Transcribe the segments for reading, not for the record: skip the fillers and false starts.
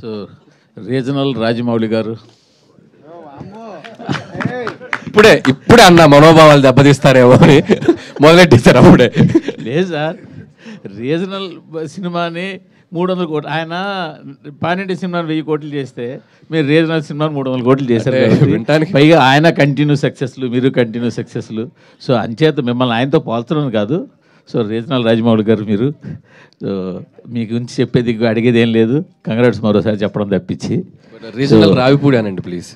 So regional Rajamouli గారు ఇప్పుడే అన్న మనోభావాలు దెబ్బతీస్తారేమో అని మొదలెట్టేశారు అప్పుడే. లేదు సార్, రీజనల్ సినిమాని 300 కోట్లు, ఆయన పానింటి సినిమాని 1000 కోట్లు చేస్తే మీరు రీజనల్ సినిమాని 300 కోట్లు చేశారు. పైగా ఆయన కంటిన్యూ సక్సెస్లు, మీరు కంటిన్యూ సక్సెస్లు. సో అంచేత మిమ్మల్ని ఆయనతో పోల్చడం కాదు. సో రీజనల్ రాజమౌళి గారు మీరు, మీ గురించి చెప్పేది అడిగేది ఏం లేదు. కంగ్రాట్స్ మరోసారి చెప్పడం తప్పించి. రీజనల్ రావిపూడి అనండి ప్లీజ్.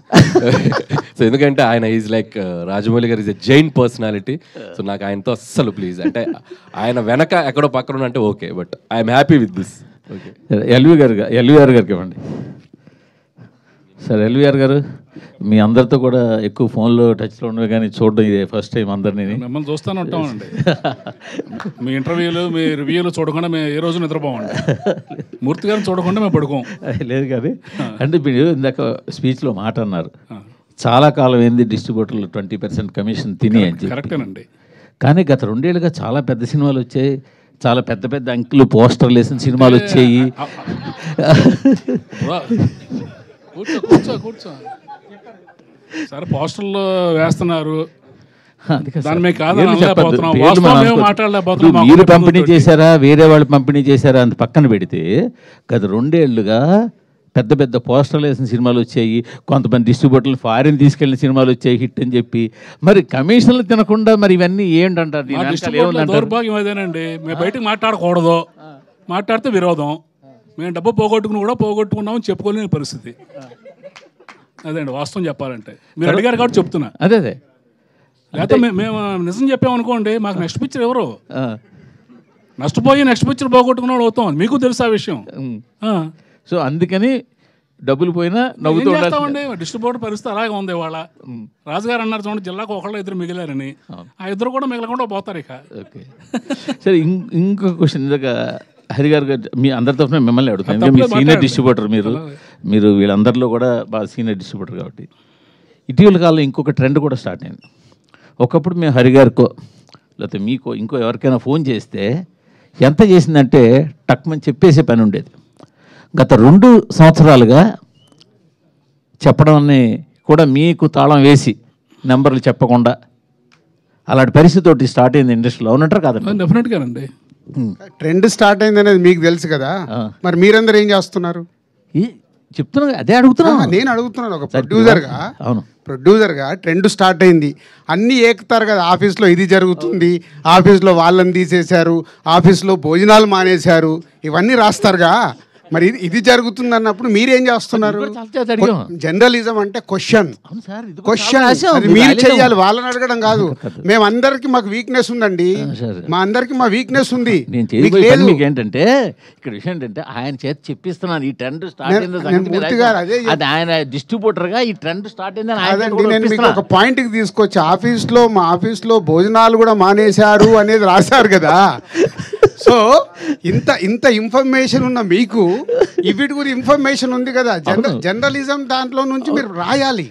సో ఎందుకంటే ఆయన ఈజ్ లైక్ రాజమౌళి గారు is a Jain personality. So నాకు ఆయనతో అస్సలు ప్లీజ్, అంటే ఆయన వెనక ఎక్కడో పక్కన అంటే okay, but I'm happy with this. Okay, LVR గారికి ఇవ్వండి సార్. ఎల్వీఆర్ గారు మీ అందరితో కూడా ఎక్కువ ఫోన్లో టచ్లో ఉండవు, కానీ చూడడం ఇదే ఫస్ట్ టైం అందరినీ. మిమ్మల్ని చూస్తూనే ఉంటామండి. మీ ఇంటర్వ్యూలు, మీ రివ్యూలు చూడకుండా మేము ఏ రోజు నిద్రపోమండి. మూర్తి గారిని చూడకుండా మేము పడుకోం. లేదు కానీ అంటే మీరు ఇందాక స్పీచ్లో మాట అన్నారు, చాలా కాలం ఏంది డిస్ట్రిబ్యూటర్లు 20% కమిషన్ తిని అని చెప్పి. కరెక్టేనండి. కానీ గత 2 ఏళ్ళుగా చాలా పెద్ద సినిమాలు వచ్చాయి, చాలా పెద్ద పెద్ద అంకులు పోస్టర్లు వేసిన సినిమాలు వచ్చాయి. కూర్చో సరే, పోస్టర్లు వేస్తున్నారు, మీరు పంపిణీ చేశారా వేరే వాళ్ళు పంపిణీ చేశారా అంత పక్కన పెడితే గత 2 ఏళ్ళుగా పెద్ద పెద్ద పోస్టర్లు వేసిన సినిమాలు వచ్చాయి. కొంతమంది డిస్ట్రిబ్యూటర్లు ఫారిన్ తీసుకెళ్లిన సినిమాలు వచ్చాయి హిట్ అని చెప్పి. మరి కమిషన్లు తినకుండా మరి ఇవన్నీ ఏంటంటారు? దౌర్భాగ్యం అదేనండి. మేము బయటకు మాట్లాడకూడదు, మాట్లాడితే విరోధం. మేము డబ్బు పోగొట్టుకున్నామని చెప్పుకోలేని పరిస్థితి. అదేండి వాస్తవం చెప్పాలంటే. మీరు అడిగారు కాబట్టి చెప్తున్నా. అదే లేకపోతే మేము నిజం చెప్పామనుకోండి, మాకు నెక్స్ట్ పిక్చర్ ఎవరు నష్టపోయి నెక్స్ట్ పిక్చర్ పోగొట్టుకున్నాడు అవుతాం. మీకు తెలుసు ఆ విషయం. సో అందుకని డబ్బులు పోయినా నవ్వుతూ ఉండాలి. డిస్ట్రిబ్యూటర్ పరిస్థితి అలాగే ఉంది. ఇవాళ రాజుగారు అన్నారు చూడండి, జిల్లాకు 1-2 మిగిలారని. ఆ 2 కూడా మిగలకుండా పోతారు ఇక. ఓకే సరే, ఇంకొక క్వశ్చన్. ఇందాక హరి గారు మీ అందరి తరఫున మిమ్మల్ని అడుగుతాను. మీ సీనియర్ డిస్ట్రిబ్యూటర్ మీరు వీళ్ళందరిలో కూడా బాగా సీనియర్ డిస్ట్రిబ్యూటర్ కాబట్టి. ఇటీవల కాలంలో ఇంకొక ట్రెండ్ కూడా స్టార్ట్ అయింది. ఒకప్పుడు మేము హరి గారికో లేకపోతే మీకో ఇంకో ఎవరికైనా ఫోన్ చేస్తే ఎంత చేసిందంటే టక్మని చెప్పేసే పని ఉండేది. గత 2 సంవత్సరాలుగా చెప్పడాన్ని కూడా మీకు తాళం వేసి నెంబర్లు చెప్పకుండా అలాంటి పరిస్థితి స్టార్ట్ అయింది ఇండస్ట్రీలో. అవునంటారు కాదండి? డెఫినెట్గానండి. ట్రెండ్ స్టార్ట్ అయింది అనేది మీకు తెలుసు కదా, మరి మీరందరూ ఏం చేస్తున్నారు? చెప్తున్నా, అదే అడుగుతున్నా. నేను అడుగుతున్నాను ఒక ప్రొడ్యూసర్గా. అవును, ప్రొడ్యూసర్గా ట్రెండ్ స్టార్ట్ అయింది, అన్నీ ఏకుతారు కదా. ఆఫీస్లో ఇది జరుగుతుంది, ఆఫీస్లో వాళ్ళని తీసేశారు, ఆఫీస్లో భోజనాలు మానేశారు, ఇవన్నీ రాస్తారుగా. మరి ఇది జరుగుతుంది అన్నప్పుడు మీరేం చేస్తున్నారు? జర్నలిజం అంటే క్వశ్చన్ మీరు చేయాలి, వాళ్ళని అడగడం కాదు. మేమందరికి మాకు వీక్నెస్ ఉందండి, మా అందరికి మా వీక్నెస్ ఉంది. ఏంటంటే ఇక్కడ విషయం ఏంటంటే ఆయన చేతి చెప్పిస్తున్నాను ఈ ట్రెండ్ స్టార్ట్ అయింది. ఆయన డిస్ట్రిబ్యూటర్ గా ఈ ట్రెండ్ స్టార్ట్ అయిందని నేను మీకు ఒక పాయింట్ కి తీసుకొచ్చి, ఆఫీస్లో మా ఆఫీస్లో భోజనాలు కూడా మానేశారు అనేది రాశారు కదా. సో ఇంత ఇన్ఫర్మేషన్ ఉన్న మీకు వీటి గురించి ఇన్ఫర్మేషన్ ఉంది కదా. జర్నలిజం దాంట్లో నుంచి మీరు రాయాలి.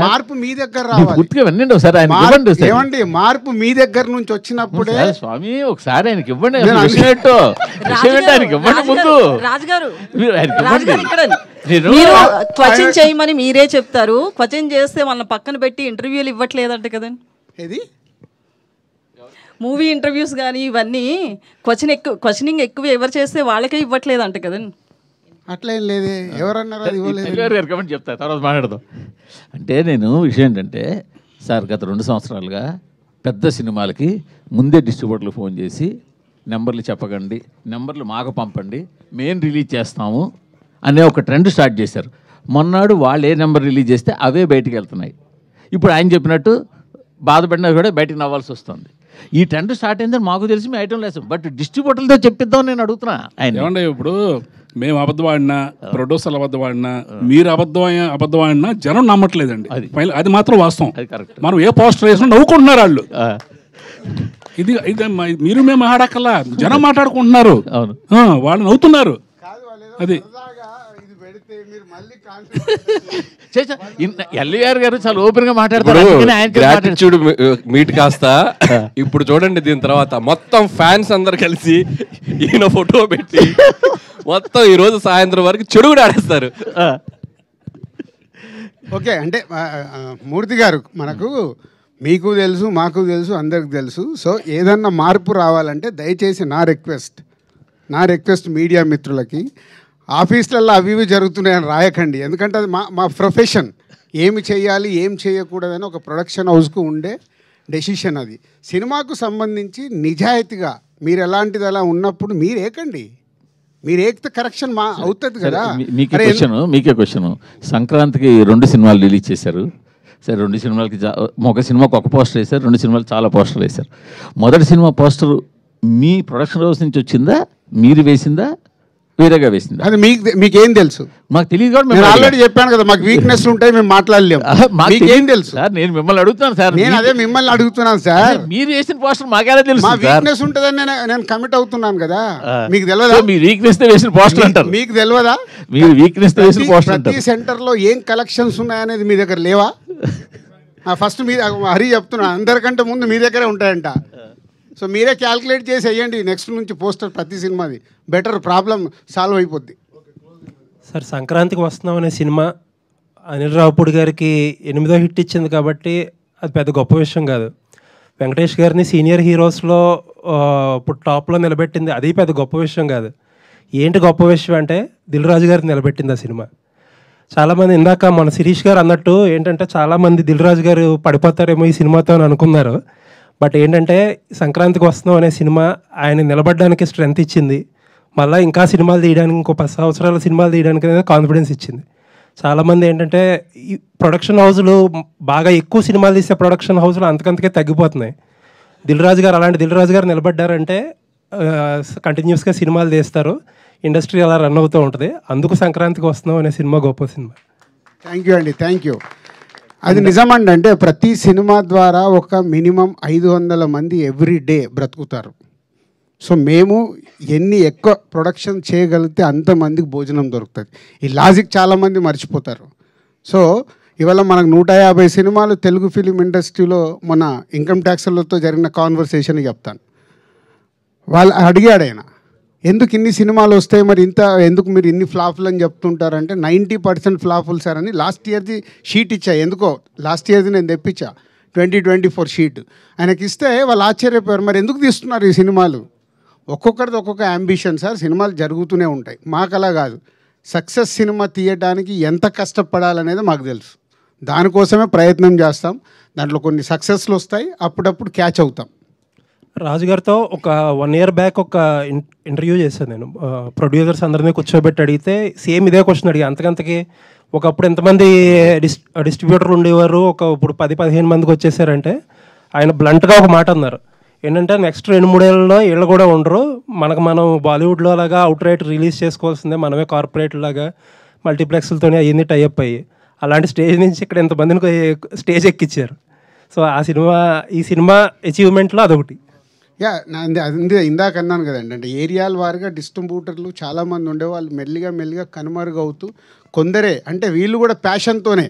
మార్పు మీ దగ్గర రావాలి. ఏమండి, మార్పు మీ దగ్గర నుంచి వచ్చినప్పుడే. స్వామి ఒకసారి ఆయనకి ఇవ్వండి, ముందు మీరు క్వశ్చన్ చేయమని మీరే చెప్తారు. క్వశ్చన్ చేస్తే వాళ్ళని పక్కన పెట్టి ఇంటర్వ్యూలు ఇవ్వట్లేదంట కదండి. ఏది మూవీ ఇంటర్వ్యూస్ కానీ ఇవన్నీ క్వశ్చనింగ్ ఎక్కువ ఎవరు చేస్తే వాళ్ళకే ఇవ్వట్లేదంట కదండి. అట్లా ఏం లేదే, ఎవరన్నారు? చెప్తా, తర్వాత మాట్లాడదాం. అంటే నేను విషయం ఏంటంటే సార్, గత 2 సంవత్సరాలుగా పెద్ద సినిమాలకి ముందే డిస్ట్రిబ్యూటర్లు ఫోన్ చేసి నెంబర్లు చెప్పకండి, నెంబర్లు మాకు పంపండి, మేము రిలీజ్ చేస్తాము అనే ఒక ట్రెండ్ స్టార్ట్ చేశారు. మొన్నాడు వాళ్ళు ఏ నెంబర్ రిలీజ్ చేస్తే అవే బయటికి వెళ్తున్నాయి. ఇప్పుడు ఆయన చెప్పినట్టు బాధపడినా కూడా బయటకు నవ్వాల్సి వస్తుంది. ఈ ట్రెండ్ స్టార్ట్ అయిందని మాకు తెలిసి మీ ఐటమ్ లేదు, బట్ డిస్ట్రిబ్యూటర్లతో చెప్పిద్దాం నేను అడుగుతున్నా. ఏమంటే ఇప్పుడు మేము అబద్ధం ఆడినా, ప్రొడ్యూసర్లు అబద్ధం ఆడినా, మీరు అబద్ధం ఆడినా జనం నమ్మట్లేదండి. అది మాత్రం వాస్తవం. మనం ఏ పోస్టర్ వేసినా నవ్వుకుంటున్నారు వాళ్ళు. ఇది మీరు మేము ఆడక్కల్లా, జనం మాట్లాడుకుంటున్నారు, వాళ్ళు నవ్వుతున్నారు. అది ఎల్వీఆర్ గారు చాలా ఓపెన్ గా మాట్లాడతారు. గ్రాటిట్యూడ్ మీట్ కాస్త ఇప్పుడు చూడండి, దీని తర్వాత మొత్తం ఫ్యాన్స్ అందరు కలిసి ఈయన ఫోటో పెట్టి మొత్తం ఈ రోజు సాయంత్రం వరకు చెడు కూడా ఆడేస్తారు. ఓకే, అంటే మూర్తి గారు, మనకు మీకు తెలుసు, మాకు తెలుసు, అందరికి తెలుసు. సో ఏదన్నా మార్పు రావాలంటే దయచేసి నా రిక్వెస్ట్ మీడియా మిత్రులకి, ఆఫీసులలో అవి ఇవి జరుగుతున్నాయని రాయకండి. ఎందుకంటే అది మా ప్రొఫెషన్. ఏమి చేయాలి, ఏం చేయకూడదని ఒక ప్రొడక్షన్ హౌస్కు ఉండే డెసిషన్ అది. సినిమాకు సంబంధించి నిజాయితీగా మీరు ఎలాంటిది అలా ఉన్నప్పుడు మీరు ఏకండి, మీరు ఏకితే కరెక్షన్ అవుతుంది కదా. మీకే క్వశ్చన్, సంక్రాంతికి 2 సినిమాలు రిలీజ్ చేశారు. సరే, 2 సినిమాలకి ఒక సినిమాకి ఒక పోస్టర్ వేశారు, 2 సినిమాలు చాలా పోస్టర్లు వేశారు. మొదటి సినిమా పోస్టర్ మీ ప్రొడక్షన్ హౌస్ నుంచి వచ్చిందా, మీరు వేసిందా, వేరేగా వేసిందా? అది మీకేం తెలుసు? మాకు తెలియదు. నేను ఆల్రెడీ చెప్పాను కదా, మాకు వీక్నెస్ ఉంటాయి, మేము మాట్లాడలేము. మీకేం తెలుసు సార్? నేను మిమ్మల్ని అడుగుతున్నాను సార్. నేను అదే మిమ్మల్ని అడుగుతున్నాను సార్. మీరు వేసిన పోస్టర్ మాకేలా తెలుసు? మా వీక్నెస్ ఉంటుందని నేను కమిట్ అవుతున్నాను కదా. మీకు తెలియదా? మీ వీక్నెస్ తో వేసిన పోస్టర్ అంటారు. మీకు తెలియదా? మీరు వీక్నెస్ తో వేసిన పోస్టర్ అంటారు. ప్రతి సెంటర్ లో ఏం కలెక్షన్స్ ఉన్నాయనేది మీ దగ్గర లేవా? ఫస్ట్ మీ హరి చెప్తున్నా, అందరికంటే ముందు మీ దగ్గరే ఉంటాయంట. సో మీరే క్యాల్కులేట్ చేసి వేయండి నెక్స్ట్ నుంచి పోస్టర్ ప్రతి సినిమాది. బెటర్, ప్రాబ్లం సాల్వ్ అయిపోద్ది. సార్, సంక్రాంతికి వస్తున్నాం అనే సినిమా అనిల్ రావుపూడి గారికి 8వ హిట్ ఇచ్చింది కాబట్టి అది పెద్ద గొప్ప విషయం కాదు. వెంకటేష్ గారిని సీనియర్ హీరోస్లో ఇప్పుడు టాప్లో నిలబెట్టింది, అది పెద్ద గొప్ప విషయం కాదు. ఏంటి గొప్ప విషయం అంటే దిల్ రాజు గారిని నిలబెట్టింది ఆ సినిమా. చాలామంది ఇందాక మన శిరీష్ గారు అన్నట్టు ఏంటంటే చాలామంది దిల్ రాజు గారు పడిపోతారేమో ఈ సినిమాతో అని అనుకున్నారు. బట్ ఏంటంటే సంక్రాంతికి వస్తున్నాం అనే సినిమా ఆయన నిలబడడానికి స్ట్రెంత్ ఇచ్చింది. మళ్ళీ ఇంకా సినిమాలు తీయడానికి, ఇంకో 10 సంవత్సరాల సినిమాలు తీయడానికి అనేది కాన్ఫిడెన్స్ ఇచ్చింది. చాలామంది ఏంటంటే ఈ ప్రొడక్షన్ హౌస్లు బాగా ఎక్కువ సినిమాలు తీసే ప్రొడక్షన్ హౌస్లు అంతకంతకే తగ్గిపోతున్నాయి. దిల్ రాజు గారు అలాంటి దిల్ రాజు గారు నిలబడ్డారంటే కంటిన్యూస్గా సినిమాలు తీస్తారు, ఇండస్ట్రీ అలా రన్ అవుతూ ఉంటుంది. అందుకు సంక్రాంతికి వస్తున్నాం అనే సినిమా గొప్ప సినిమా. థ్యాంక్ యూ అండి, థ్యాంక్ యూ. అది నిజమండి. అంటే ప్రతి సినిమా ద్వారా ఒక మినిమం 500 మంది ఎవ్రీ డే బ్రతుకుతారు. సో మేము ఎన్ని ఎక్కువ ప్రొడక్షన్ చేయగలిగితే అంతమందికి భోజనం దొరుకుతుంది. ఈ లాజిక్ చాలామంది మర్చిపోతారు. సో ఇవాళ మనకు 150 సినిమాలు తెలుగు ఫిలిం ఇండస్ట్రీలో మన ఇన్కమ్ ట్యాక్స్లతో జరిగిన కాన్వర్సేషన్ చెప్తాను. వాళ్ళు అడిగాడు ఆయన, ఎందుకు ఇన్ని సినిమాలు వస్తాయి, మరి ఎందుకు మీరు ఇన్ని ఫ్లాపులు అని చెప్తుంటారంటే 90% ఫ్లాపులు సార్ అని లాస్ట్ ఇయర్ది షీట్ ఇచ్చా. ఎందుకో లాస్ట్ ఇయర్ది నేను తెప్పించా 2024 షీట్. ఆయనకి ఇస్తే వాళ్ళు ఆశ్చర్యపోయారు, మరి ఎందుకు తీస్తున్నారు ఈ సినిమాలు? ఒక్కొక్కరిది ఒక్కొక్క అంబిషన్ సార్. సినిమాలు జరుగుతూనే ఉంటాయి, మాకు అలా కాదు. సక్సెస్ సినిమా తీయడానికి ఎంత కష్టపడాలనేది మాకు తెలుసు. దానికోసమే ప్రయత్నం చేస్తాం. దాంట్లో కొన్ని సక్సెస్లు వస్తాయి, అప్పుడప్పుడు క్యాచ్ అవుతాం. రాజుగారితో ఒక 1 year బ్యాక్ ఒక ఇంటర్వ్యూ చేశాను నేను. ప్రొడ్యూసర్స్ అందరినీ కూర్చోబెట్టి అడిగితే సేమ్ ఇదే క్వశ్చన్ అడిగా. అంతకంతకి ఒకప్పుడు ఎంతమంది డిస్ట్రిబ్యూటర్లు ఉండేవారు, ఇప్పుడు 10-15 మందికి వచ్చేసారంటే ఆయన బ్లంట్గా ఒక మాట అన్నారు. ఏంటంటే నెక్స్ట్ 2-3 ఏళ్ళలో వీళ్ళు కూడా ఉండరు, మనం బాలీవుడ్లో లాగా అవుట్ రైట్ రిలీజ్ చేసుకోవాల్సిందే, మనమే కార్పొరేట్ లాగా మల్టీప్లెక్స్లతోనే అవన్నీ టైఅప్ అయ్యి అలాంటి స్టేజ్ నుంచి ఇక్కడ ఎంతమందిని స్టేజ్ ఎక్కించారు. సో ఈ సినిమా అచీవ్మెంట్లో అదొకటి. ఇందాక అన్నాను కదండి, అంటే ఏరియాల వారిగా డిస్ట్రిబ్యూటర్లు చాలామంది ఉండేవాళ్ళు మెల్లిగా కనుమరుగవుతూ కొందరే, అంటే వీళ్ళు కూడా ప్యాషన్తోనే,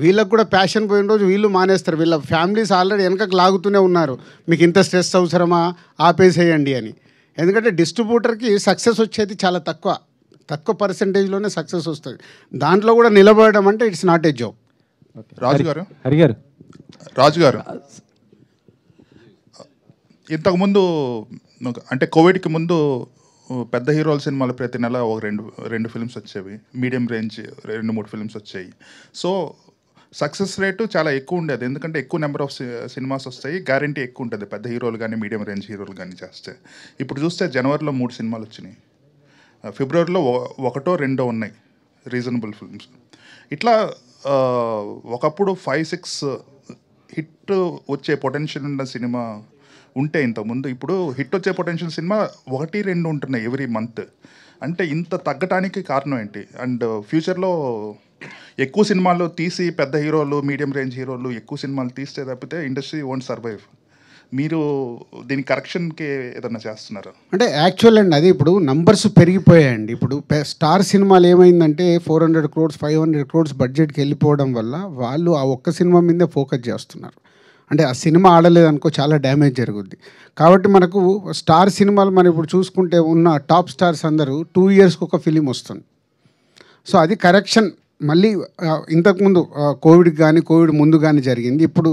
వీళ్ళకు కూడా ప్యాషన్ పోయిన రోజు వీళ్ళు మానేస్తారు. వీళ్ళ ఫ్యామిలీస్ ఆల్రెడీ వెనకకు లాగుతూనే ఉన్నారు, మీకు ఇంత స్ట్రెస్ అవసరమా, ఆపేసేయండి అని. ఎందుకంటే డిస్ట్రిబ్యూటర్కి సక్సెస్ వచ్చేది చాలా తక్కువ పర్సెంటేజ్లోనే సక్సెస్ వస్తుంది. దాంట్లో కూడా నిలబడడం అంటే ఇట్స్ నాట్ ఏ జాబ్. రాజు గారు ఇంతకుముందు అంటే కోవిడ్కి ముందు పెద్ద హీరోల సినిమాలు ప్రతి నెల ఒక రెండు ఫిల్మ్స్ వచ్చేవి, మీడియం రేంజ్ 2-3 ఫిల్మ్స్ వచ్చాయి. సో సక్సెస్ రేటు చాలా ఎక్కువ ఉండేది, ఎందుకంటే ఎక్కువ నెంబర్ ఆఫ్ సినిమాస్ వస్తాయి, గ్యారంటీ ఎక్కువ ఉంటుంది పెద్ద హీరోలు కానీ మీడియం రేంజ్ హీరోలు కానీ చేస్తే. ఇప్పుడు చూస్తే జనవరిలో 3 సినిమాలు వచ్చినాయి, ఫిబ్రవరిలో 1-2 ఉన్నాయి రీజనబుల్ ఫిల్మ్స్. ఇట్లా ఒకప్పుడు 5-6 హిట్ వచ్చే పొటెన్షియల్ ఉన్న సినిమా ఉంటే ఇంతకుముందు, ఇప్పుడు హిట్ వచ్చే పొటెన్షియల్ సినిమా 1-2 ఉంటున్నాయి ఎవ్రీ మంత్. అంటే ఇంత తగ్గటానికి కారణం ఏంటి? అండ్ ఫ్యూచర్లో ఎక్కువ సినిమాలు తీసి పెద్ద హీరోలు మీడియం రేంజ్ హీరోలు ఎక్కువ సినిమాలు తీస్తే తప్పితే ఇండస్ట్రీ వోంట్ సర్వైవ్. మీరు దీని కరెక్షన్కి ఏదన్నా చేస్తున్నారు? అంటే యాక్చువల్ అండి, అది ఇప్పుడు నంబర్స్ పెరిగిపోయాయండి. ఇప్పుడు స్టార్ సినిమాలు ఏమైందంటే 400 crores 500 crores బడ్జెట్కి వెళ్ళిపోవడం వల్ల వాళ్ళు ఆ ఒక్క సినిమా మీదే ఫోకస్ చేస్తున్నారు. అంటే ఆ సినిమా ఆడలేదనుకో చాలా డ్యామేజ్ జరుగుద్ది. కాబట్టి మనకు స్టార్ సినిమాలు మనం ఇప్పుడు చూసుకుంటే ఉన్న టాప్ స్టార్స్ అందరూ 2 ఇయర్స్కి ఒక ఫిలిం వస్తుంది. సో అది కరెక్షన్ మళ్ళీ ఇంతకుముందు కోవిడ్ ముందు కానీ జరిగింది. ఇప్పుడు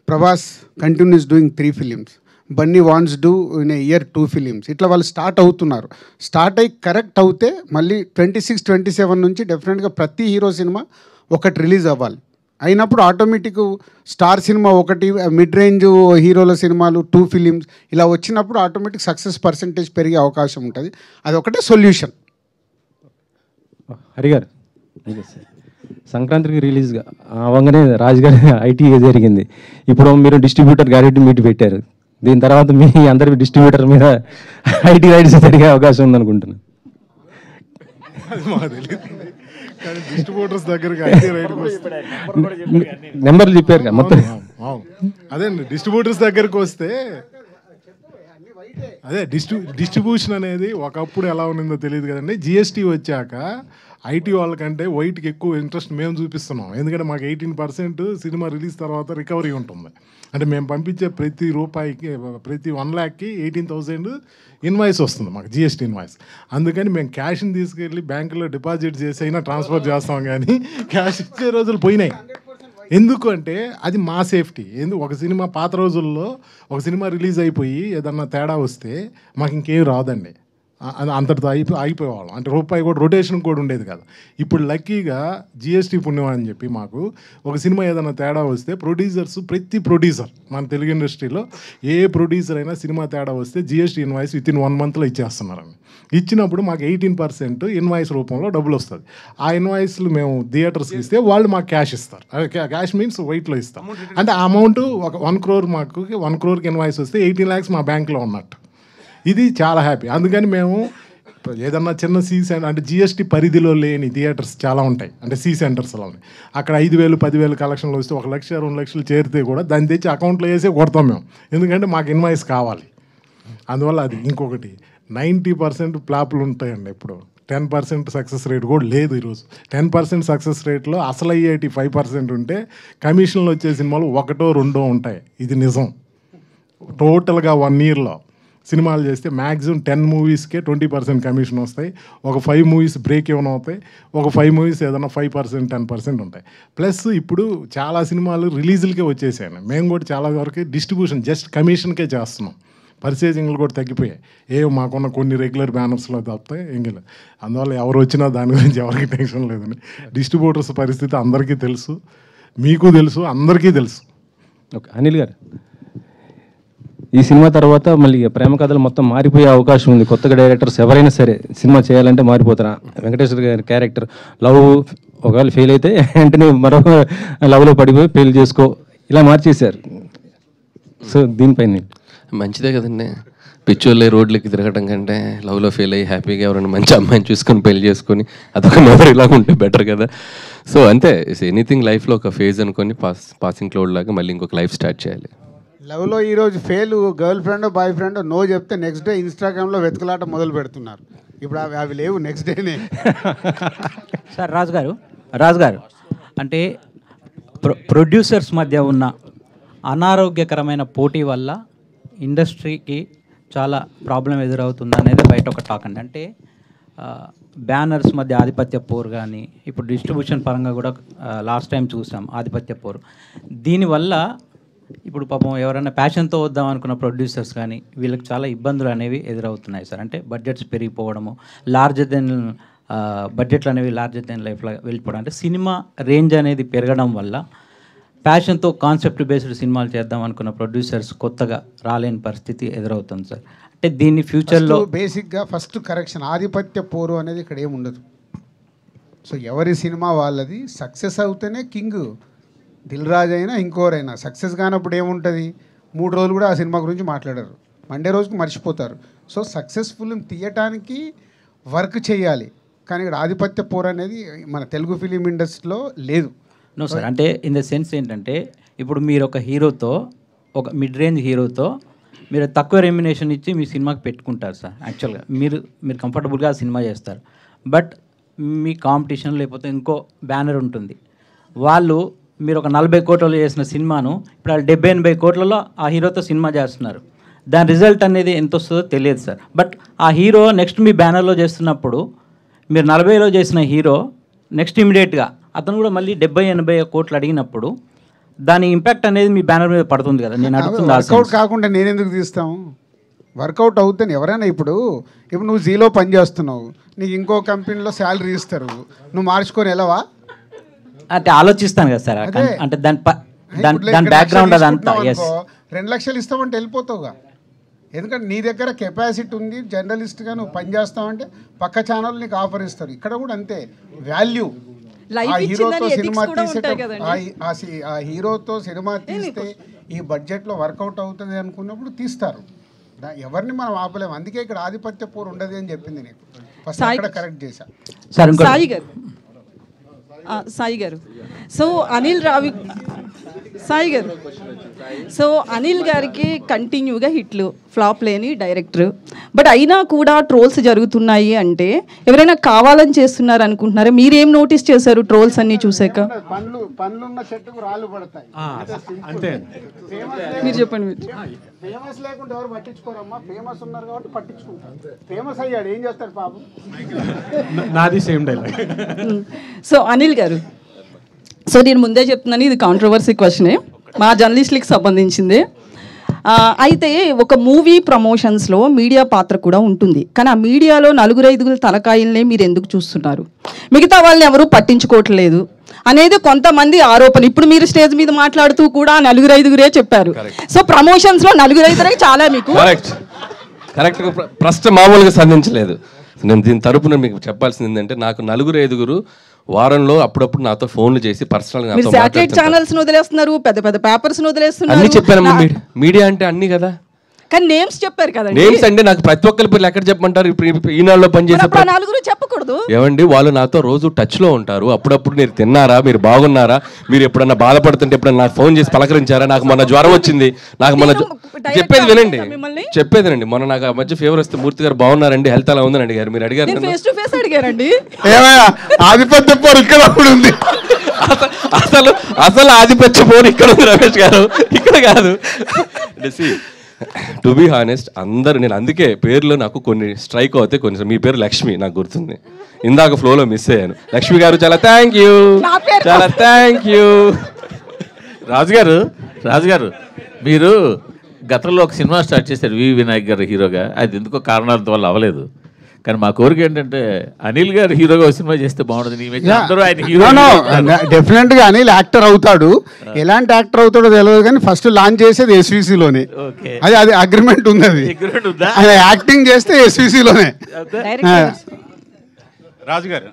Prabhas continuous doing 3 films, Bunny wants do in a year 2 films. ఇట్లా వాళ్ళు స్టార్ట్ అవుతున్నారు. స్టార్ట్ అయ్యి కరెక్ట్ అవుతే మళ్ళీ 26, 27 నుంచి డెఫినెట్గా ప్రతి హీరో సినిమా ఒకటి రిలీజ్ అవ్వాలి. అయినప్పుడు ఆటోమేటిక్ స్టార్ సినిమా ఒకటి, మిడ్ రేంజ్ హీరోల సినిమాలు 2 ఫిలిమ్స్ ఇలా వచ్చినప్పుడు ఆటోమేటిక్ సక్సెస్ పర్సంటేజ్ పెరిగే అవకాశం ఉంటుంది. అది ఒకటే సొల్యూషన్. హరిగారు సంక్రాంతికి రిలీజ్ అవ్వగానే రాజుగారి ఐటీ జరిగింది. ఇప్పుడు మీరు డిస్ట్రిబ్యూటర్ గ్యారెంటీ మీట్ పెట్టారు. దీని తర్వాత మీ అందరి డిస్ట్రిబ్యూటర్ మీద ఐటీ రైట్స్ జరిగే అవకాశం ఉందనుకుంటున్నాను. డిస్ట్రిబ్యూటర్స్ దగ్గరికి ఐటీ రైట్ నెంబర్లు చెప్పారు కదా మొత్తం. అదే డిస్ట్రిబ్యూటర్స్ దగ్గరికి వస్తే అదే డిస్ట్రిబ్యూషన్ అనేది ఒకప్పుడు ఎలా ఉన్నదో తెలియదు కదండి. జిఎస్టీ వచ్చాక ఐటీ వాళ్ళకంటే వైట్కి ఎక్కువ ఇంట్రెస్ట్ మేము చూపిస్తున్నాం. ఎందుకంటే మాకు 18% సినిమా రిలీజ్ తర్వాత రికవరీ ఉంటుంది. అంటే మేము పంపించే ప్రతి రూపాయికి, ప్రతి 1 lakhకి 18,000 ఇన్వాయిస్ వస్తుంది మాకు, జిఎస్టీ ఇన్వాయిస్. అందుకని మేము క్యాష్ని తీసుకెళ్ళి బ్యాంకులో డిపాజిట్ చేసి అయినా ట్రాన్స్ఫర్ చేస్తాం, కానీ క్యాష్ ఇచ్చే రోజులు పోయినాయి. ఎందుకు అంటే అది మా సేఫ్టీ. ఒక సినిమా పాత రోజుల్లో ఒక సినిమా రిలీజ్ అయిపోయి ఏదన్నా తేడా వస్తే మాకు ఇంకేం రాదండి, అంతటితో అయిపోయేవాళ్ళం. అంటే రూపాయి కూడా రొటేషన్ కూడా ఉండేది కదా. ఇప్పుడు లక్కీగా జిఎస్టీ పుణ్యం అని చెప్పి మాకు ఒక సినిమా ఏదైనా తేడా వస్తే ప్రతి ప్రొడ్యూసర్ మన తెలుగు ఇండస్ట్రీలో ఏ ప్రొడ్యూసర్ అయినా సినిమా తేడా వస్తే జిఎస్టీ ఇన్వాయిస్ విత్ ఇన్ 1 monthలో ఇచ్చేస్తున్నారండి. ఇచ్చినప్పుడు మాకు 18% ఇన్వాయిస్ రూపంలో డబ్బులు వస్తుంది. ఆ ఇన్వాయిస్లు మేము థియేటర్స్కి ఇస్తే వాళ్ళు మాకు క్యాష్ ఇస్తారు. క్యాష్ మీన్స్ వైట్లో ఇస్తాం. అంటే ఆ అమౌంట్ ఒక 1 crore, మాకు 1 crore ఇన్వాయిస్ వస్తే 18 lakhs మా బ్యాంక్లో ఉన్నట్టు. ఇది చాలా హ్యాపీ. అందుకని మేము ఏదన్నా చిన్న అంటే జిఎస్టీ పరిధిలో లేని థియేటర్స్ చాలా ఉంటాయి, అంటే సెంటర్స్లో అక్కడ 5,000, 10,000 కలెక్షన్లు వస్తే 1 లక్ష, 2 లక్షలు చేరితే కూడా దాన్ని తెచ్చి అకౌంట్లో వేసే కొడతాం మేము, ఎందుకంటే మాకు ఇన్వాయిస్ కావాలి. అందువల్ల అది. ఇంకొకటి 90% ఫ్లాప్లు ఉంటాయండి. ఇప్పుడు 10% సక్సెస్ రేట్ కూడా లేదు ఈరోజు. 10% సక్సెస్ రేట్లో అసలు అయ్యేటి 5% ఉంటే కమిషన్లు వచ్చే సినిమాలు 1, 2 ఉంటాయి. ఇది నిజం. టోటల్గా 1 yearలో సినిమాలు చేస్తే మ్యాక్సిమం 10 moviesకే 20% కమిషన్ వస్తాయి. ఒక 5 movies బ్రేక్ ఏమైనా అవుతాయి, ఒక 5 movies ఏదైనా 5%, 10% ఉంటాయి. ప్లస్ ఇప్పుడు చాలా సినిమాలు రిలీజులకే వచ్చేసాయి. మేము కూడా చాలా వరకు డిస్ట్రిబ్యూషన్ జస్ట్ కమిషన్కే చేస్తున్నాం. పర్చేజింగ్లు కూడా తగ్గిపోయాయి. మాకున్న కొన్ని రెగ్యులర్ బ్యానర్స్లో తప్పితే ఇంక. అందువల్ల ఎవరు వచ్చినా దాని గురించి ఎవరికి టెన్షన్ లేదండి. డిస్ట్రిబ్యూటర్స్ పరిస్థితి అందరికీ తెలుసు, మీకు తెలుసు, అందరికీ తెలుసు. ఓకే అనిల్ గారు, ఈ సినిమా తర్వాత మళ్ళీ ప్రేమ కథలు మొత్తం మారిపోయే అవకాశం ఉంది. కొత్తగా డైరెక్టర్స్ ఎవరైనా సరే సినిమా చేయాలంటే మారిపోతారా? వెంకటేశ్వర గారి క్యారెక్టర్ లవ్ ఒకవేళ ఫెయిల్ అయితే వెంటనే మరో లవ్లో పడిపోయి పెళ్లి చేసుకో ఇలా మార్చేశారు. సో దీనిపైన మంచిదే కదండి. పిచ్చోళ్ళే రోడ్లకి తిరగటం కంటే లవ్లో ఫెయిల్ అయ్యి హ్యాపీగా ఎవరైనా మంచి అమ్మాయిని చూసుకొని పెళ్లి చేసుకొని అదొక మెమరీ లాగా ఉంటే బెటర్ కదా. సో అంతే, ఎనీథింగ్ లైఫ్లో ఒక ఫేజ్ అనుకొని పాసింగ్ క్లౌడ్ లాగా మళ్ళీ ఇంకొక లైఫ్ స్టార్ట్ చేయాలి. లవ్లో ఈరోజు fail, girl friend boy friend no చెప్తే నెక్స్ట్ డే ఇన్స్టాగ్రామ్లో వెతుకులాట మొదలు పెడుతున్నారు. ఇప్పుడు అవి లేవు, నెక్స్ట్ డేనే. సార్ రాజు గారు అంటే ప్రొడ్యూసర్స్ మధ్య ఉన్న అనారోగ్యకరమైన పోటీ వల్ల ఇండస్ట్రీకి చాలా ప్రాబ్లం ఎదురవుతుంది అనేది బయట ఒక టాక్ అండి. అంటే బ్యానర్స్ మధ్య ఆధిపత్య పోరు కానీ, ఇప్పుడు డిస్ట్రిబ్యూషన్ పరంగా కూడా లాస్ట్ టైం చూసాం ఆధిపత్య పోరు. దీనివల్ల ఇప్పుడు పాపం ఎవరైనా ప్యాషన్తో వద్దాం అనుకున్న ప్రొడ్యూసర్స్ కానీ వీళ్ళకి చాలా ఇబ్బందులు అనేవి ఎదురవుతున్నాయి సార్. అంటే బడ్జెట్స్ పెరిగిపోవడము, బడ్జెట్లు అనేవి లార్జర్ దెన్ లైఫ్లో వెళ్ళిపోవడం, అంటే సినిమా రేంజ్ అనేది పెరగడం వల్ల ప్యాషన్తో కాన్సెప్ట్ బేస్డ్ సినిమాలు చేద్దాం అనుకున్న ప్రొడ్యూసర్స్ కొత్తగా రాలేని పరిస్థితి ఎదురవుతుంది సార్. అంటే దీన్ని ఫ్యూచర్లో బేసిక్గా ఫస్ట్ కరెక్షన్, ఆధిపత్య పోరు అనేది ఇక్కడ ఏమి ఉండదు. సో ఎవరి సినిమా వాళ్ళది, సక్సెస్ అవుతేనే కింగ్. దిల్ రాజు అయినా ఇంకోరైనా సక్సెస్ కానప్పుడు ఏముంటుంది, 3 రోజులు కూడా ఆ సినిమా గురించి మాట్లాడరు, మండే రోజుకి మర్చిపోతారు. సో సక్సెస్ఫుల్ తీయటానికి వర్క్ చేయాలి, కానీ ఇక్కడ ఆధిపత్య పోరు అనేది మన తెలుగు ఫిలిం ఇండస్ట్రీలో లేదు. నో సార్, అంటే ఇన్ ద సెన్స్ ఏంటంటే ఇప్పుడు మీరు ఒక హీరోతో, ఒక మిడ్ రేంజ్ హీరోతో మీరు తక్కువ రెమ్యునేషన్ ఇచ్చి మీ సినిమాకి పెట్టుకుంటారు సార్. యాక్చువల్గా మీరు కంఫర్టబుల్గా ఆ సినిమా చేస్తారు. బట్ మీ కాంపిటీషన్ లేకపోతే ఇంకో బ్యానర్ ఉంటుంది, వాళ్ళు మీరు ఒక 40 కోట్లలో చేసిన సినిమాను ఇప్పుడు 70-80 కోట్లలో ఆ హీరోతో సినిమా చేస్తున్నారు. దాని రిజల్ట్ అనేది ఎంత వస్తుందో తెలియదు సార్. బట్ ఆ హీరో నెక్స్ట్ మీ బ్యానర్లో చేస్తున్నప్పుడు మీరు 40లో చేసిన హీరో నెక్స్ట్ ఇమీడియట్గా అతను కూడా మళ్ళీ 70-80 కోట్లు అడిగినప్పుడు దాని ఇంపాక్ట్ అనేది మీ బ్యానర్ మీద పడుతుంది కదా. నేను అడుగుతుంది వర్కౌట్ కాకుండా నేను ఎందుకు తీస్తాము? వర్కౌట్ అవుతాను ఎవరైనా. ఇప్పుడు నువ్వు జీలో పని చేస్తున్నావు, నీకు ఇంకో కంపెనీలో శాలరీ ఇస్తారు, నువ్వు మార్చుకొని వెళ్ళవా? అంటే ఆలోచిస్తాను కదా సార్. అంటే దాని బ్యాక్గ్రౌండ్ అదంతా. 2 లక్షలు ఇస్తామంటే వెళ్ళిపోతావుగా. ఎందుకంటే నీ దగ్గర కెపాసిటీ ఉంది, జర్నలిస్ట్గా నువ్వు పని చేస్తావంటే పక్క ఛానల్ నీకు ఆఫర్ ఇస్తారు. ఇక్కడ కూడా అంతే వాల్యూ. ఆ హీరోతో సినిమా ఆ హీరోతో సినిమా తీస్తే ఈ బడ్జెట్లో వర్కౌట్ అవుతుంది అనుకున్నప్పుడు తీస్తారు. ఎవరిని మనం ఆపలేము. అందుకే ఇక్కడ ఆధిపత్య పోరు ఉండదు అని చెప్పింది నీకు ఫస్ట్. అక్కడ కరెక్ట్ చేశా. సాయి గారు సో అనిల్ గారికి కంటిన్యూగా హిట్లు ఫ్లాప్ లేని డైరెక్టర్. బట్ అయినా కూడా ట్రోల్స్ జరుగుతున్నాయి అంటే ఎవరైనా కావాలని చేస్తున్నారు అనుకుంటున్నారా? మీరేం నోటీస్ చేశారు ట్రోల్స్ అన్ని చూసాక? పనులున్న చెట్టుకు రాళ్ళు పడతాయి అంతే. మీరు చెప్పండి. ఫేమస్ లేకుండా ఎవరు పట్టించుకోరమ్మా. ఫేమస్ ఉన్నారు కాబట్టి పట్టించుకుంటారు. ఫేమస్ అయ్యాడు ఏం చేస్తాడు పాపం. నాది సేమ్ డైలాగ్. సో అనిల్ గారు, సో నేను ముందే చెప్తున్నాను, ఇది కాంట్రవర్సీ క్వశ్చనే, మా జర్నలిస్టులకి సంబంధించింది. అయితే ఒక మూవీ ప్రమోషన్స్లో మీడియా పాత్ర కూడా ఉంటుంది. కానీ ఆ మీడియాలో 4-5 తలకాయలనే మీరు ఎందుకు చూస్తున్నారు? మిగతా వాళ్ళని ఎవరూ పట్టించుకోవట్లేదు అనేది కొంతమంది ఆరోపణ. ఇప్పుడు మీరు స్టేజ్ మీద మాట్లాడుతూ కూడా 4-5 చెప్పారు. సో ప్రమోషన్స్లో 4-5 చాలా మీకు కరెక్ట్ ప్రశ్న మామూలుగా సంధించలేదు. నేను దీని తరపున మీకు చెప్పాల్సింది ఏంటంటే, నాకు 4-5 వారంలో అప్పుడప్పుడు నాతో ఫోన్లు చేసి పర్సనల్గా శాటిలైట్ ఛానల్స్ వదిలేస్తున్నారు, పెద్ద పెద్ద పేపర్స్ వదిలేస్తున్నారు. అన్ని చెప్పాను. మీడియా అంటే అన్ని కదా. కానీ నేమ్స్ చెప్పారు కదా. నేమ్స్ అంటే నాకు ప్రతి ఒక్కరి పేర్లు ఎక్కడ చెప్పమంటారు? ఇప్పుడు ఈనాడులో పనిచేసే 4 చెప్పకూడదు ఏమండి? వాళ్ళు నాతో రోజు టచ్ లో ఉంటారు. అప్పుడప్పుడు మీరు తిన్నారా, మీరు బాగున్నారా, మీరు ఎప్పుడన్నా బాధపడుతుంటే ఎప్పుడన్నా నాకు ఫోన్ చేసి పలకరించారా? నాకు మొన్న జ్వరం వచ్చింది, నాకు మొన్న చెప్పేది వినండి, చెప్పేది వినండి. మొన్న నాకు ఆ మధ్య ఫీవర్ వస్తే మూర్తి గారు బాగున్నారండి, హెల్త్ అలా ఉందని అడిగారు. మీరు అడిగారు ఆధిపత్య పోరు ఇక్కడ ఉంది. అసలు ఆధిపత్య పోరు ఇక్కడ ఉంది రమేష్ గారు, ఇక్కడ కాదు. టు బీ హానెస్ట్ అందరు, నేను అందుకే పేర్లో నాకు కొన్ని స్ట్రైక్ అవుతాయి. కొన్ని మీ పేరు లక్ష్మి నాకు గుర్తుంది, ఇందాక ఫ్లోలో మిస్ అయ్యాను. లక్ష్మి గారు చాలా థ్యాంక్ యూ, చాలా థ్యాంక్ యూ. రాజుగారు మీరు గతంలో ఒక సినిమా స్టార్ట్ చేశారు వి వినాయక్ గారు హీరోగా. అది ఎందుకో కారణాల వల్ల అవ్వలేదు. కానీ మా కోరిక ఏంటంటే అనిల్ గారు హీరోగా ఒక సినిమా చేస్తే బాగుంటుంది. డెఫినెట్ గా అనిల్ యాక్టర్ అవుతాడు. ఎలాంటి యాక్టర్ అవుతాడో తెలియదు కానీ ఫస్ట్ లాంచ్ చేసేది ఎస్విసిలోనే. అది అగ్రిమెంట్ ఉంది. అది యాక్టింగ్ చేస్తే ఎస్విసిలోనే. రాజుగారు,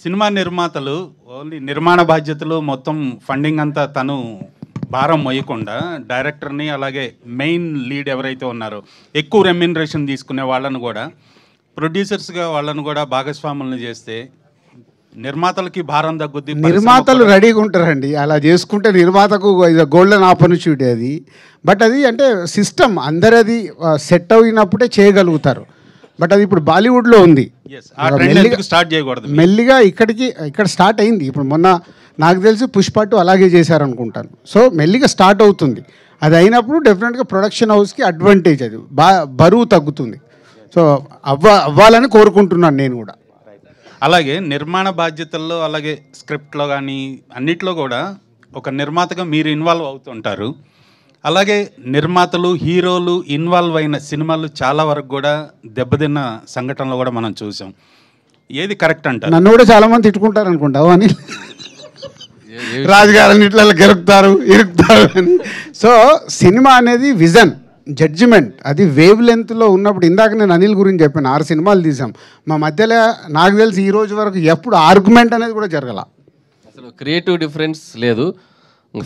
సినిమా నిర్మాతలు ఓన్లీ నిర్మాణ బాధ్యతలు మొత్తం ఫండింగ్ అంతా తను భారం మోయకుండా డైరెక్టర్ని అలాగే మెయిన్ లీడ్ ఎవరైతే ఉన్నారో ఎక్కువ రెమ్యూనరేషన్ తీసుకునే వాళ్ళను కూడా ప్రొడ్యూసర్స్గా వాళ్ళను కూడా భాగస్వాములను చేస్తే నిర్మాతలకి భారం తగ్గుద్ది. నిర్మాతలు రెడీగా ఉంటారండి అలా చేసుకుంటే. నిర్మాతకు గోల్డెన్ ఆపర్చునిటీ అది. బట్ అది అంటే సిస్టమ్ అందరది సెట్ అయినప్పుడే చేయగలుగుతారు. బట్ అది ఇప్పుడు బాలీవుడ్లో ఉంది. మెల్లిగా ఇక్కడ స్టార్ట్ అయింది. ఇప్పుడు మొన్న నాకు తెలిసి పుష్ప 2 అలాగే చేశారనుకుంటాను. సో మెల్లిగా స్టార్ట్ అవుతుంది. అది అయినప్పుడు డెఫినెట్గా ప్రొడక్షన్ హౌస్కి అడ్వాంటేజ్, అది బరువు తగ్గుతుంది. సో అవ్వాలని కోరుకుంటున్నాను నేను కూడా. అలాగే నిర్మాణ బాధ్యతల్లో అలాగే స్క్రిప్ట్లో కానీ అన్నిట్లో కూడా ఒక నిర్మాతగా మీరు ఇన్వాల్వ్ అవుతుంటారు. అలాగే నిర్మాతలు హీరోలు ఇన్వాల్వ్ అయిన సినిమాలు చాలా వరకు కూడా దెబ్బతిన్న సంఘటనలు కూడా మనం చూసాం. ఏది కరెక్ట్ అంటారు? నన్ను కూడా చాలా మంది తిట్టుకుంటారు అనుకుంటావు అని, రాజుగారని ఇట్లా ఇరుకుతారు అని. సో సినిమా అనేది విజన్, జడ్జిమెంట్, అది వేవ్ లెంత్లో ఉన్నప్పుడు. ఇందాక నేను అనిల్ గురించి చెప్పాను, 6 సినిమాలు తీసాం. మా మధ్యలో నాకు తెలిసి ఈ రోజు వరకు ఎప్పుడు ఆర్గ్యుమెంట్ అనేది కూడా జరగల. అసలు క్రియేటివ్ డిఫరెన్స్ లేదు,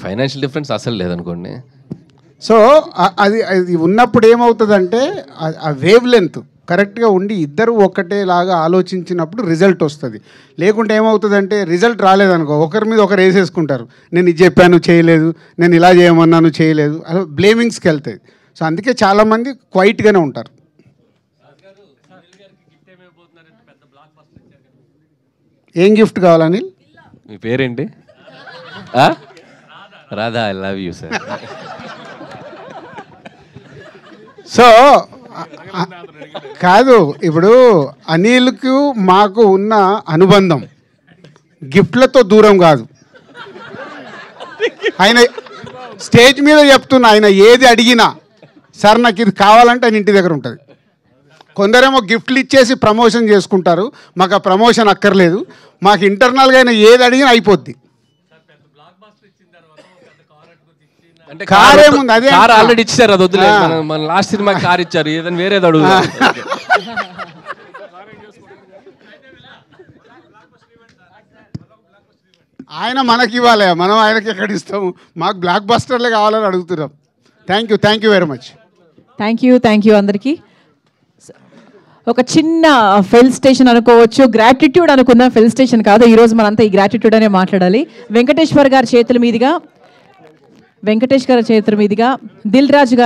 ఫైనాన్షియల్ డిఫరెన్స్ అసలు లేదనుకోండి. సో అది ఉన్నప్పుడు ఏమవుతుందంటే ఆ వేవ్ లెంత్ కరెక్ట్గా ఉండి ఇద్దరు ఒకటేలాగా ఆలోచించినప్పుడు రిజల్ట్ వస్తుంది. లేకుంటే ఏమవుతుందంటే రిజల్ట్ రాలేదనుకో ఒకరి మీద ఒకరు వేసేసుకుంటారు. నేను ఇది చెప్పాను చేయలేదు, నేను ఇలా చేయమన్నాను చేయలేదు, అలా బ్లేమింగ్స్కి వెళ్తాయి. సో అందుకే చాలామంది క్వైట్గానే ఉంటారు. ఏం గిఫ్ట్ కావాలని? మీ పేరేంటి? Radha I love you sir. So కాదు, ఇప్పుడు అనిల్కు మాకు ఉన్న అనుబంధం గిఫ్ట్లతో దూరం కాదు. ఆయన స్టేజ్ మీద చెప్తున్నా, ఆయన ఏది అడిగినా సార్ నాకు ఇది కావాలంటే ఆయన ఇంటి దగ్గర ఉంటుంది. కొందరేమో గిఫ్ట్లు ఇచ్చేసి ప్రమోషన్ చేసుకుంటారు, మాకు ఆ ప్రమోషన్ అక్కర్లేదు, మాకు ఇంటర్నల్గా ఆయన ఏది అడిగినా అయిపోద్ది. అంటే కార్ ఏముంది, అదే కార్ ఆల్రెడీ ఇచ్చారు, అది వద్దులే. మన లాస్ట్ సినిమా కార్ ఇచ్చారు, ఏదైనా వేరేది అడుగు. ఆయన మనకి ఇవ్వాలి, మనం ఆయనకి ఎక్కడ ఇస్తాము? మాకు బ్లాక్ బస్టర్లే కావాలని అడుగుతున్నాం. Thank you very much. Thank you అందరికీ. ఒక చిన్న ఫెల్ స్టేషన్ అనుకోవచ్చు, గ్రాటిట్యూడ్ అనుకుందాం, ఫెల్ స్టేషన్ కాదు. ఈరోజు మనంతా ఈ గ్రాటిట్యూడ్ అనే మాట్లాడాలి. వెంకటేష్ గారి చేతుల మీదుగా దిల్ రాజు గారు